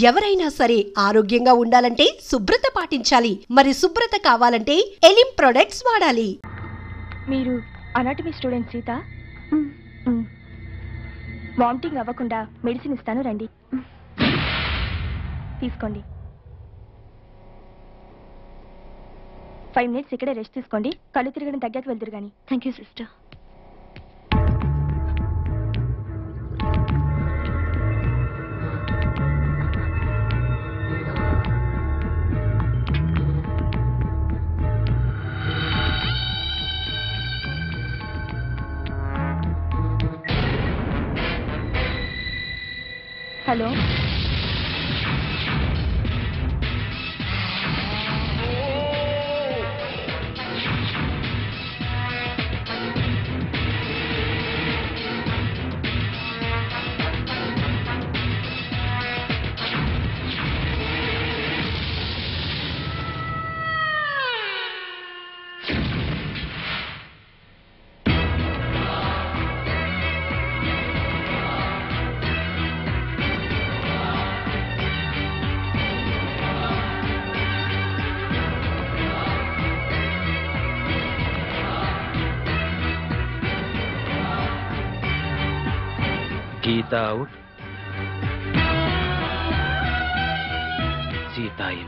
ఎవరైనా సరే ఆరోగ్యంగా ఉండాలంటే శుభ్రత పాటించాలి. మరి శుభ్రత కావాలంటే ఎలిం ప్రొడక్ట్స్ వాడాలి. మీరు అనాటమీ స్టూడెంట్ సీత? వామిటింగ్ అవ్వకుండా మెడిసిన్ ఇస్తాను, రండి. తీసుకోండి. 5 minutes ఇక్కడే రెస్ట్ తీసుకోండి. కళ్ళు తిరగడం తగ్గాక వెళ్తురు కానీ. Thank you sister. Hello, Geeta out. Sita in.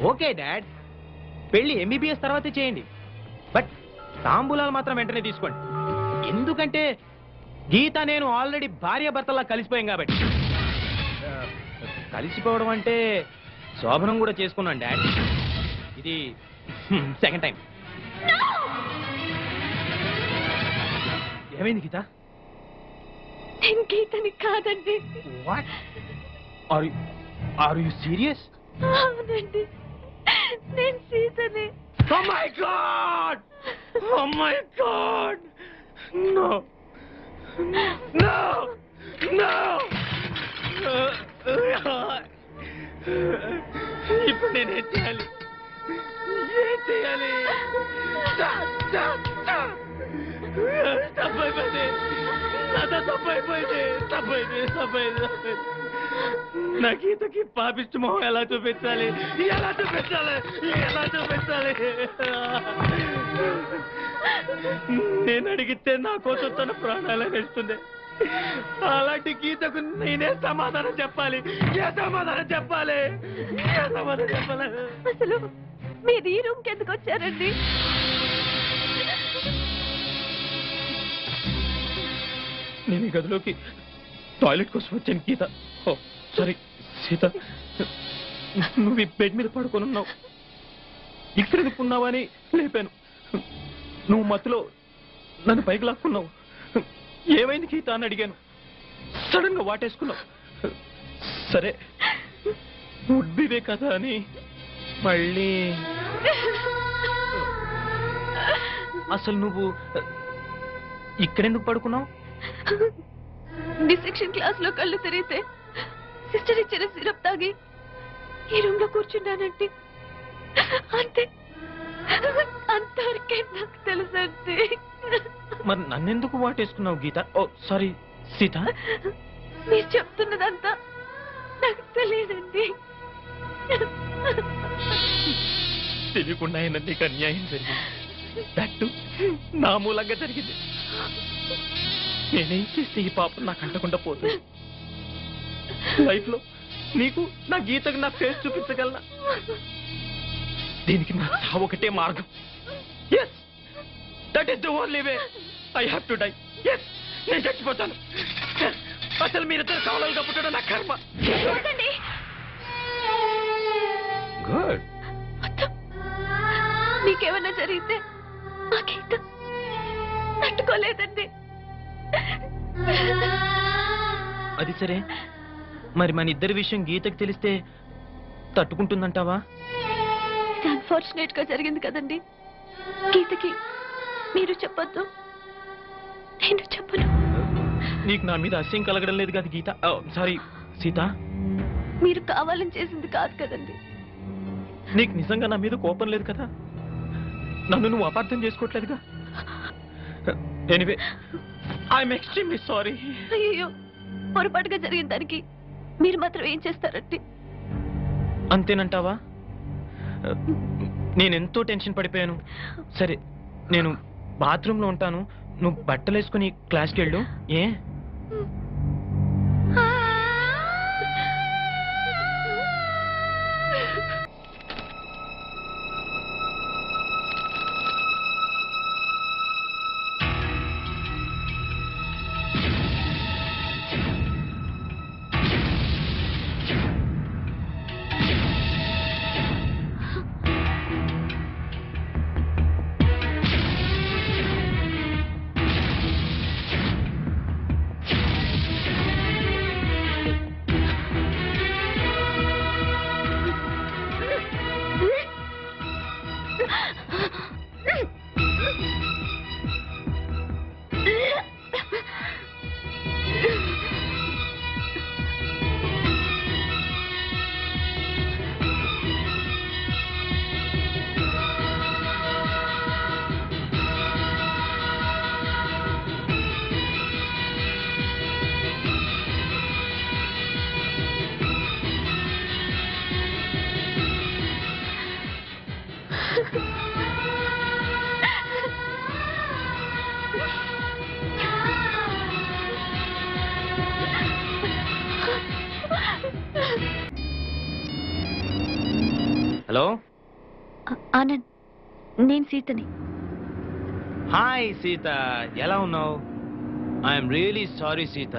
Okay dad, పెళ్లి ఎంబీబీఎస్ తర్వాతే చేయండి. బట్ తాంబూలాలు మాత్రం వెంటనే తీసుకోండి. ఎందుకంటే గీత నేను ఆల్రెడీ భార్యాభర్తలా కలిసిపోయాం కాబట్టి. కలిసిపోవడం అంటే శోభనం కూడా చేసుకున్నాను డాడ్. ఇది సెకండ్ టైం. ఏమైంది గీత? నేను గీతని కాదండి. What are you serious? అవునండి, నేను సీతని. Oh my God! Oh my God! No! No! No! ఇప్పుడు నేనేం చేయాలి? ఏం చేయాలి? తప్పైపోయింది, నాతో తప్పైపోయింది. నా గీతకి పాపిష్టి మొహం ఎలా చూపించాలి? నేను అడిగితే నా కోసం తన ప్రాణాలు వేస్తుంది. అలాంటి గీతకు నేనే సమాధానం చెప్పాలి? అసలు మీరు ఈ రూమ్కి ఎందుకు వచ్చారండి? నేను ఈ గదిలోకి టాయిలెట్ కోసం వచ్చాను గీత. సారీ సీత, నువ్వు ఈ బెడ్ మీద పడుకొని ఉన్నావు. ఇక్కడ ఎందుకున్నావా అని లేపాను. నువ్వు మత్తులో నన్ను పైకి లాక్కున్నావు. ఏమైంది గీత అని అడిగాను. సడన్ గా వాటేసుకున్నావు. సరే ఉడ్బివే కదా అని మళ్ళీ. అసలు నువ్వు ఇక్కడెందుకు పడుకున్నావు? డిసెక్షన్ క్లాస్ లో కళ్ళు తెరిగితే సిస్టర్ ఇచ్చిన సిరప్ తాగి ఈ రూమ్ లో కూర్చున్నానంటే అంతే. అంతవరకే నాకు తెలుసండి. మరి నన్నెందుకు వాటేసుకున్నావు గీత? ఓ సారీ సీత. మీరు చెప్తున్నదంతా నాకు తెలియదండి. తెలియకుండా అయినా నీకు అన్యాయం జరిగింది. దట్టు నా మూలంగా జరిగింది. నేనేం చేస్తే ఈ పాపం నాకు అంటకుండా పోతుంది? లైఫ్ లో నీకు నా గీతకు నా ఫేస్ చూపించగలనా? దీనికి నా చావు ఒకటే మార్గం. Yes, that is the only way. I have to die. Yes, నేను చచ్చిపోతాను. అసలు మీరిద్దరు కవలలుగా పుట్టడం నా కర్మ. గుడ్. మీకేమన్నా జరిగితే ఆ గీత తట్టుకోలేదండి. అది సరే, మరి మన ఇద్దరి విషయం గీతకి తెలిస్తే తట్టుకుంటుందంటావా? ఇది అన్ఫార్చునేట్ గా జరిగింది కదండి. గీతకి మీరు చెప్పొద్దు, నేను చెప్పను. నీకు నా మీద అసహ్యం కలగడం లేదు కదా గీత? సారీ సీత. మీరు కావాలని చేసింది కాదు కదండి. నీకు నిజంగా నా మీద కోపం లేదు కదా? నన్ను నువ్వు అపార్థం చేసుకోవట్లేదుగా? Anyway, I'm extremely sorry. అయ్యో, పొరపాటుగా జరిగిన దానికి మీరు మాత్రం ఏం చేస్తారండి? అంతేనంటావా? నేనెంతో టెన్షన్ పడిపోయాను. సరే, నేను బాత్రూంలో ఉంటాను, నువ్వు బట్టలు వేసుకుని క్లాస్కి వెళ్ళు. ఏ? హలో ఆనంద్, నేను సీతని. హాయ్ సీత, ఎలా ఉన్నావు? I'm really sorry Sita.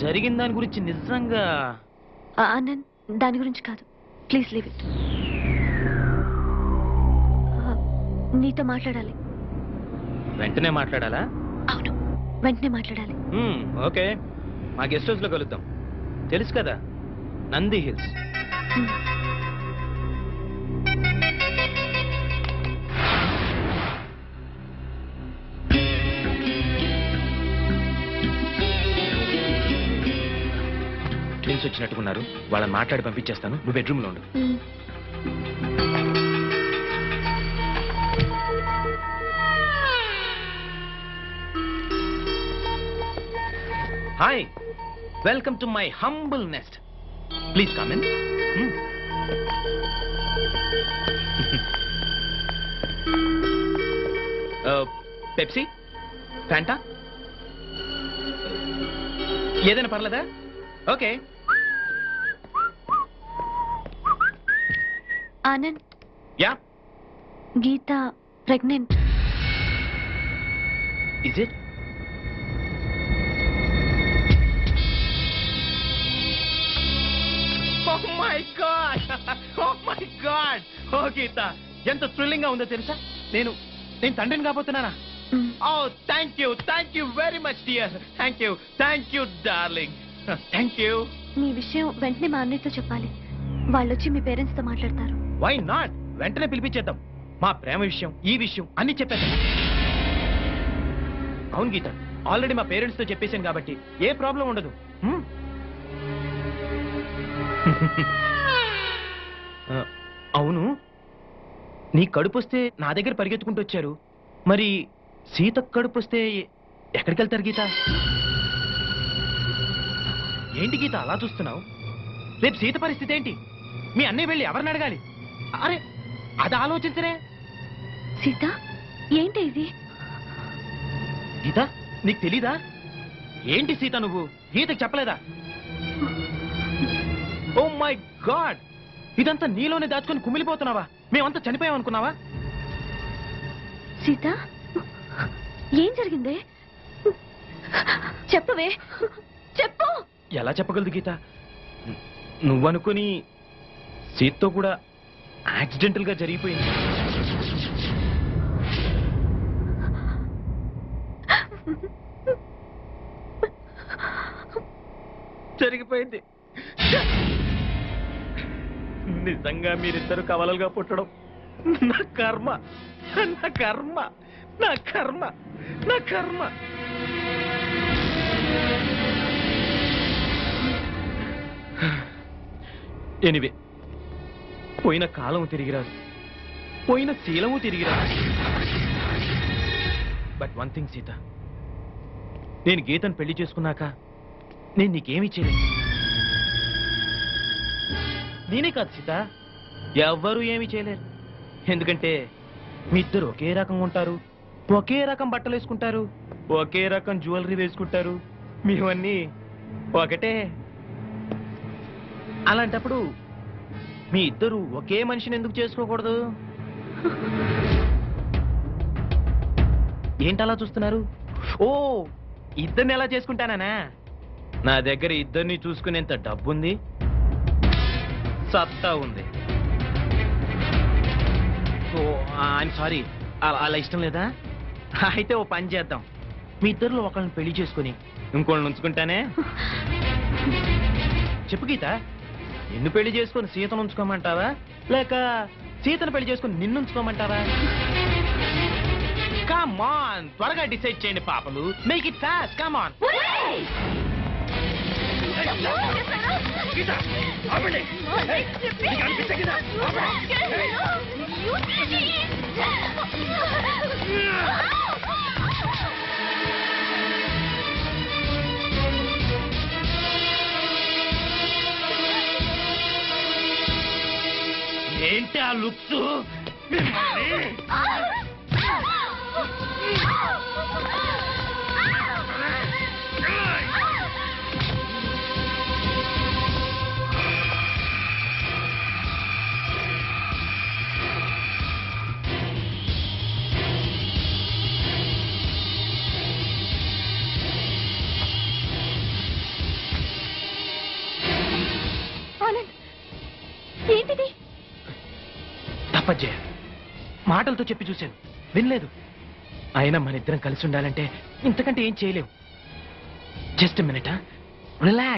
జరిగిన దాని గురించి నిజంగా... ఆనంద్, దాని గురించి కాదు, ప్లీజ్ లీవ్ ఇట్. నీతో మాట్లాడాలి. వెంటనే మాట్లాడాలా? అవును, వెంటనే మాట్లాడాలి. ఓకే, మా గెస్ట్ హౌస్ లో కలుద్దాం. తెలుసు కదా, నంది హిల్స్. ట్విన్స్ వచ్చినట్టుకున్నారు, వాళ్ళని మాట్లాడి పంపించేస్తాను. నువ్వు బెడ్రూమ్ లో ఉండు. Hi, welcome to my humble nest. Please come in. Pepsi, Fanta, ఏదైనా పర్లేదా? Okay. Anand, yeah, Geetha pregnant. Is it? Oh my god, oh my god. Oh Geetha, ఎంత థ్రిల్లింగ్ గా ఉందో తెలుసా? నేను తండ్రిని కాబోతున్నానా? Oh thank you very much dear. Thank you darling. Thank you. మీ విషయం వెంటనే మా అన్నయ్యతో చెప్పాలి. వాళ్ళు వచ్చి మీ పేరెంట్స్ తో మాట్లాడతారు. Why not? వెంటనే పిలిపించేద్దాం. మా ప్రేమ విషయం, ఈ విషయం అన్ని చెప్పేద్దాం. అవును గీత, ఆల్రెడీ మా పేరెంట్స్ తో చెప్పేశాను కాబట్టి ఏ ప్రాబ్లం ఉండదు. అవును, నీ కడుపు వస్తే నా దగ్గర పరిగెత్తుకుంటూ వచ్చారు. మరి సీత కడుపు వస్తే ఎక్కడికి వెళ్తారు గీత? ఏంటి గీత అలా చూస్తున్నావు? రేపు సీత పరిస్థితి ఏంటి? మీ అన్నయ్య వెళ్ళి ఎవరిని అడగాలి? అరే, అది ఆలోచించరే. సీత, ఏంటి ఇది? గీత, నీకు తెలీదా? ఏంటి సీత, నువ్వు గీతకు చెప్పలేదా? ఓ మై గాడ్, ఇదంతా నీలోనే దాచుకొని కుమిలిపోతున్నావా? మేమంతా చనిపోయాం అనుకున్నావా? సీత, ఏం జరిగిందే? చెప్పవే, చెప్పు. ఎలా చెప్పగలదు గీత? నువ్వనుకుని సీతతో కూడా యాక్సిడెంటల్ గా జరిగిపోయింది. జరిగిపోయింది. నిజంగా మీరిద్దరు కవలలుగా పుట్టడం నా కర్మ, నా కర్మ, నా కర్మ, నా కర్మ. ఎనివే, పోయిన కాలం తిరిగిరాదు, పోయిన శీలము తిరిగిరాదు. బట్ వన్ థింగ్ సీత, నేను గీతను పెళ్లి చేసుకున్నాక నేను నీకేమీ చేయలేదు. నేనే కాదు సీత, ఎవ్వరూ ఏమీ చేయలేరు. ఎందుకంటే మీ ఇద్దరు ఒకే రకంగా ఉంటారు, ఒకే రకం బట్టలు వేసుకుంటారు, ఒకే రకం జ్యువెలరీ వేసుకుంటారు, మీవన్నీ ఒకటే. అలాంటప్పుడు మీ ఇద్దరు ఒకే మనిషిని ఎందుకు చేసుకోకూడదు? ఏంటలా చూస్తున్నారు? ఓ, ఇద్దరిని ఎలా చేసుకుంటానా? నా దగ్గర ఇద్దరిని చూసుకునేంత డబ్బుంది, సత్తా ఉంది. ఓ ఐఎమ్ సారీ, అలా ఇష్టం లేదా? అయితే ఓ పని చేద్దాం, మీ ఇద్దరిలో ఒకళ్ళని పెళ్లి చేసుకుని ఇంకోళ్ళని ఉంచుకుంటానే. చెప్పు గీత, నిన్ను పెళ్లి చేసుకుని సీతను ఉంచుకోమంటావా, లేక సీతను పెళ్లి చేసుకుని నిన్ను ఉంచుకోమంటావా? కమ్ ఆన్, త్వరగా డిసైడ్ చేయండి పాపలు. Make it fast, come on. ఏంటి ఆ లుక్స్? ఏంటిది? తప్పజ్జయ్య, మాటలతో చెప్పి చూశాను, వినలేదు. అయినా మన ఇద్దరం కలిసి ఉండాలంటే ఇంతకంటే ఏం చేయలేవు. Just minute, relax.